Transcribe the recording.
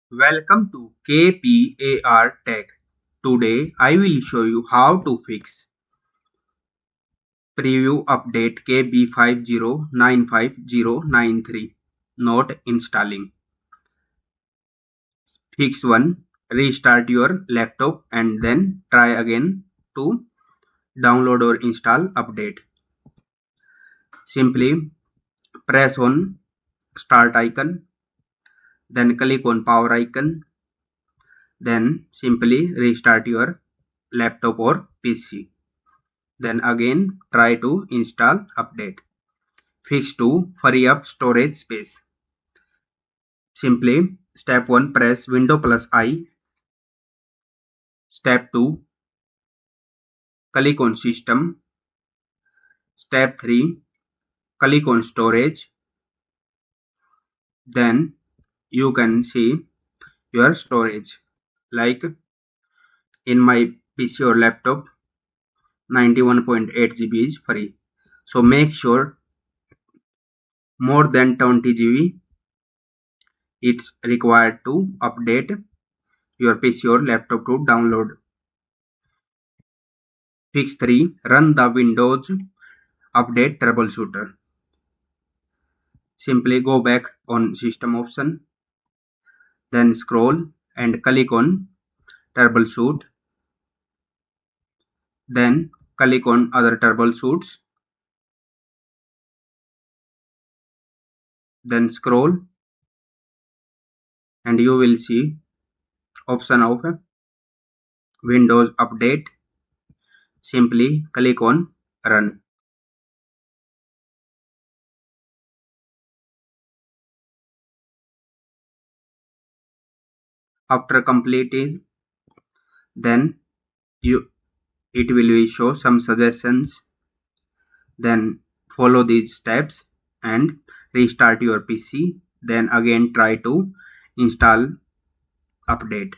Welcome to KPAR Tech. Today I will show you how to fix preview update KB5095093 not installing. Fix 1. Restart your laptop and then try again to download or install update. Simply press on start icon, then click on power icon, then simply restart your laptop or PC. Then again try to install update. Fix 2. Free up storage space. Simply step 1 press window plus I. Step 2 click on system. Step 3 click on storage. Then you can see your storage, like in my PC or laptop 91.8 GB is free. So make sure more than 20 GB it's required to update your PC or laptop to download. Fix 3. Run the Windows Update Troubleshooter. Simply go back on System option, then scroll and click on Troubleshoot. Then click on Other Troubleshoots. Then scroll and you will see option of Windows Update. Simply click on Run. After completing, then it will show some suggestions. Then follow these steps and restart your PC. Then again try to install update.